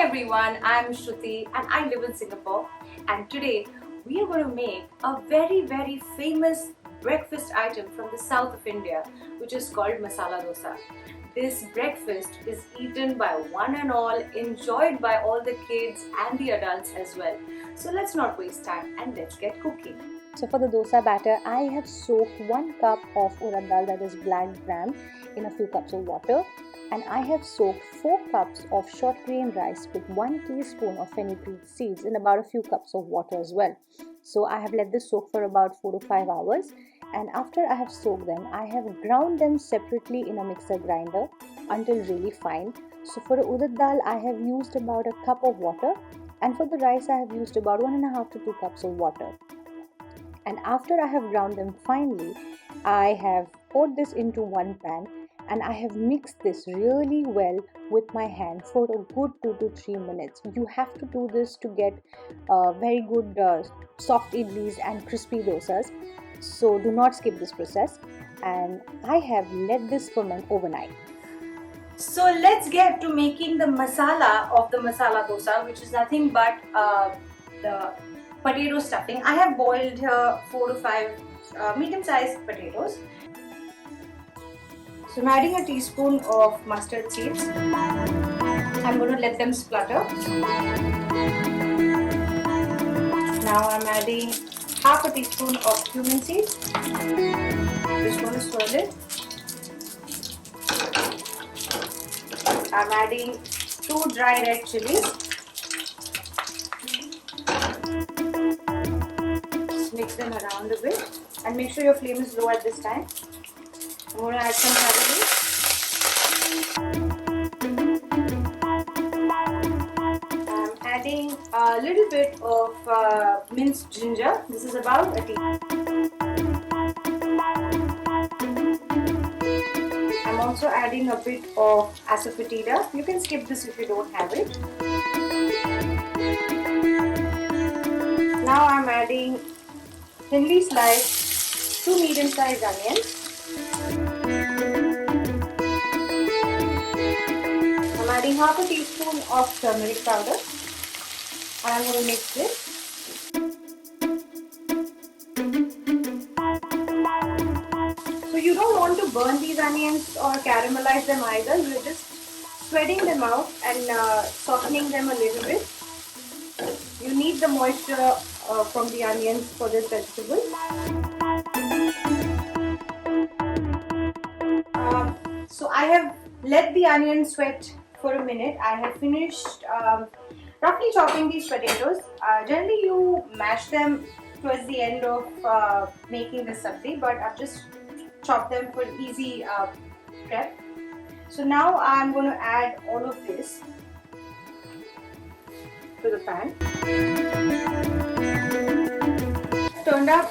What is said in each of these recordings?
everyone, I'm Shruti and I live in Singapore, and today we are going to make a very famous breakfast item from the south of India, which is called Masala Dosa. This breakfast is eaten by one and all, enjoyed by all the kids and the adults as well. So let's not waste time and let's get cooking. So for the dosa batter, I have soaked 1 cup of urad dal, that is black gram, in a few cups of water, and I have soaked 4 cups of short grain rice with 1 teaspoon of fenugreek seeds in about a few cups of water as well. So I have let this soak for about 4 to 5 hours, and after I have soaked them, I have ground them separately in a mixer grinder until really fine. So for the urad dal, I have used about a cup of water, and for the rice, I have used about 1.5 to 2 cups of water. And after I have ground them finely, I have poured this into one pan and I have mixed this really well with my hand for a good 2 to 3 minutes. You have to do this to get very good soft idlis and crispy dosas. So do not skip this process, and I have let this ferment overnight. So let's get to making the masala of the masala dosa, which is nothing but the potato stuffing. I have boiled here 4 to 5 medium-sized potatoes. So I'm adding a teaspoon of mustard seeds. I'm going to let them splutter. Now I'm adding half a teaspoon of cumin seeds. Just going to swirl it. I'm adding 2 dry red chilies. Just mix them around a bit and make sure your flame is low at this time. I'm going to add some curry leaves. I'm adding a little bit of minced ginger. This is about a teaspoon. I'm also adding a bit of asafoetida. You can skip this if you don't have it. Now I'm adding thinly sliced 2 medium-sized onions. I'm adding half a teaspoon of turmeric powder and I'm going to mix this. So you don't want to burn these onions or caramelize them either. You're just spreading them out and softening them a little bit. You need the moisture from the onions for this vegetable. So I have let the onions sweat for a minute. I have finished roughly chopping these potatoes. Generally you mash them towards the end of making the sabzi, but I've just chopped them for easy prep. So now I'm going to add all of this to the pan. Turned up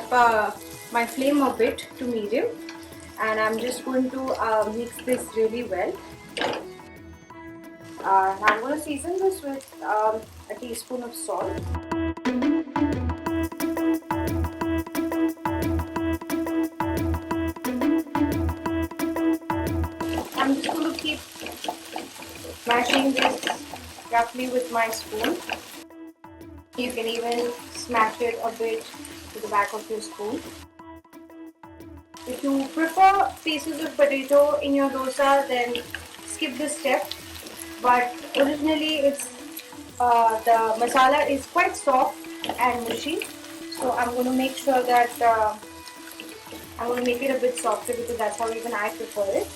my flame a bit to medium, and I'm just going to mix this really well. I'm going to season this with a teaspoon of salt. I'm just going to keep mashing this roughly with my spoon. You can even smash it a bit to the back of your spoon. If you prefer pieces of potato in your dosa, then skip this step. But originally, the masala is quite soft and mushy, so I'm going to make sure that I'm going to make it a bit softer because that's how even I prefer it.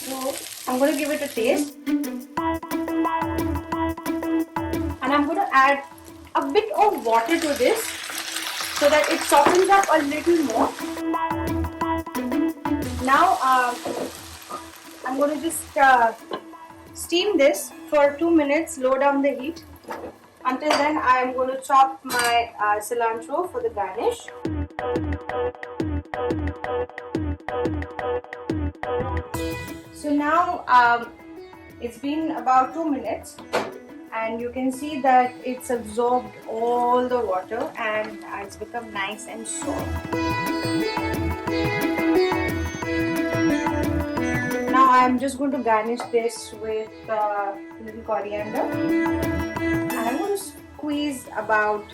So I'm going to give it a taste. And I'm going to add a bit of water to this so that it softens up a little more. Now I'm going to just steam this for 2 minutes, low down the heat. Until then, I'm going to chop my cilantro for the garnish. So now it's been about 2 minutes. and you can see that it's absorbed all the water and it's become nice and soft. Now I'm just going to garnish this with little coriander, and I'm going to squeeze about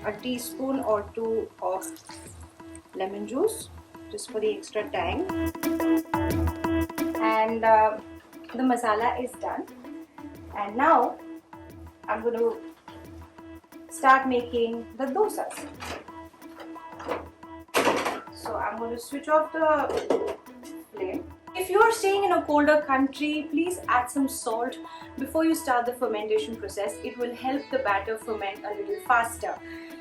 a teaspoon or two of lemon juice just for the extra tang. And the masala is done, and now I'm going to start making the dosas. So I'm going to switch off the flame. If you are staying in a colder country, please add some salt before you start the fermentation process. It will help the batter ferment a little faster.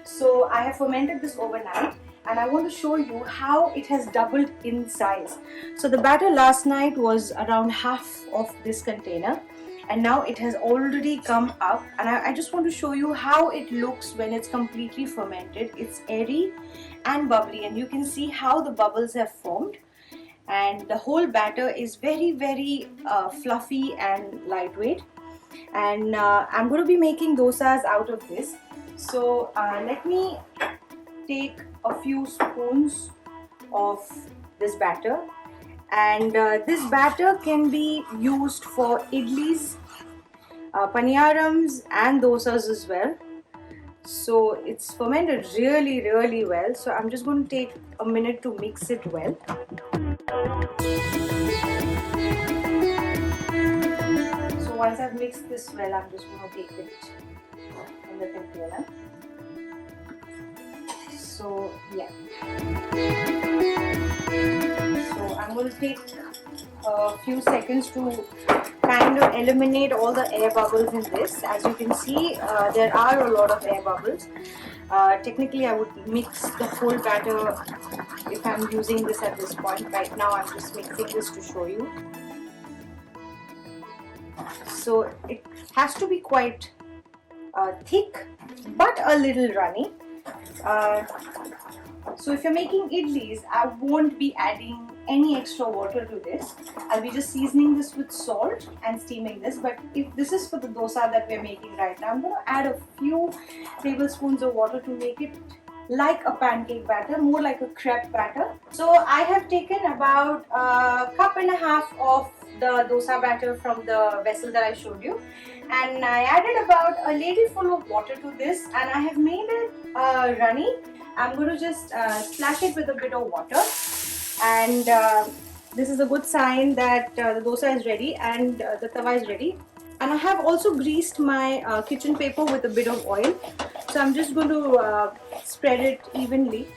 So I have fermented this overnight, and I want to show you how it has doubled in size. So the batter last night was around half of this container, and now it has already come up, and I just want to show you how it looks when it's completely fermented. It's airy and bubbly, and you can see how the bubbles have formed, and the whole batter is very fluffy and lightweight. And I'm going to be making dosas out of this. So let me take a few spoons of this batter, and this batter can be used for idlis, paniyarams and dosas as well. So it's fermented really well. So I'm just going to take a minute to mix it well. So once I've mixed this well, I'm just going to take it in the container. So yeah. So I'm going to take a few seconds to kind of eliminate all the air bubbles in this. As you can see, there are a lot of air bubbles. Technically I would mix the whole batter if I'm using this at this point. Right now I'm just mixing this to show you. So it has to be quite thick but a little runny. So if you're making idlis, I won't be adding any extra water to this. I'll be just seasoning this with salt and steaming this. But if this is for the dosa that we're making right now, I'm going to add a few tablespoons of water to make it like a pancake batter, more like a crepe batter. So I have taken about a cup and a half of the dosa batter from the vessel that I showed you, and I added about a ladleful of water to this, and I have made it runny. I'm going to just splash it with a bit of water, and this is a good sign that the dosa is ready and the tawa is ready. And I have also greased my kitchen paper with a bit of oil. So I'm just going to spread it evenly,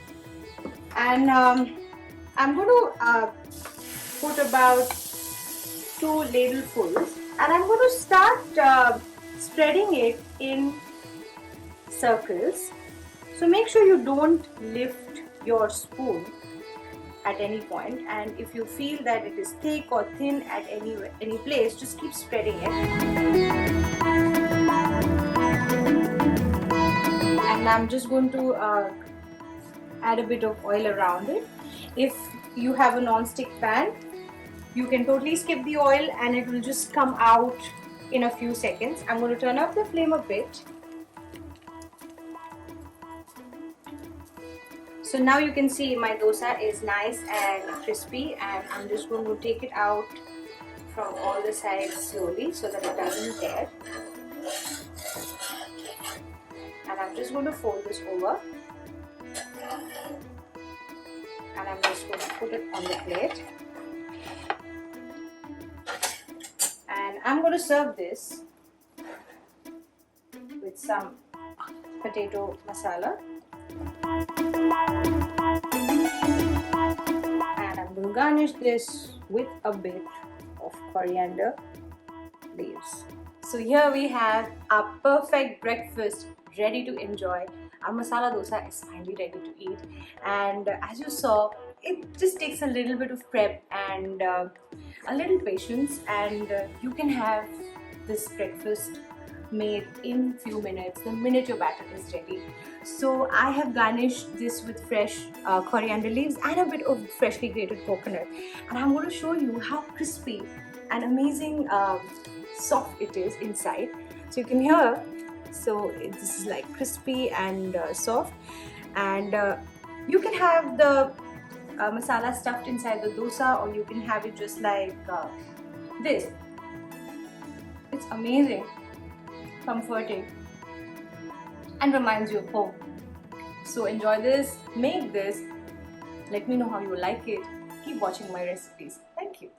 and I'm going to put about 2 ladlefuls, and I'm going to start spreading it in circles. So make sure you don't lift your spoon at any point, and if you feel that it is thick or thin at any place, just keep spreading it. And I'm just going to add a bit of oil around it. If you have a non-stick pan, you can totally skip the oil and it will just come out in a few seconds. I'm going to turn up the flame a bit. So now you can see my dosa is nice and crispy, and I'm just going to take it out from all the sides slowly so that it doesn't tear. And I'm just going to fold this over, and I'm just going to put it on the plate. And I'm going to serve this with some potato masala. And I'm going to garnish this with a bit of coriander leaves. So here we have our perfect breakfast ready to enjoy. Our masala dosa is finally ready to eat, and as you saw, it just takes a little bit of prep and a little patience, and you can have this breakfast made in few minutes the minute your batter is ready. So I have garnished this with fresh coriander leaves and a bit of freshly grated coconut, and I'm going to show you how crispy and amazing soft it is inside. So you can hear, so this is like crispy and soft, and you can have the masala stuffed inside the dosa, or you can have it just like this. It's amazing, comforting, and reminds you of home. So enjoy this, make this, let me know how you like it. Keep watching my recipes. Thank you.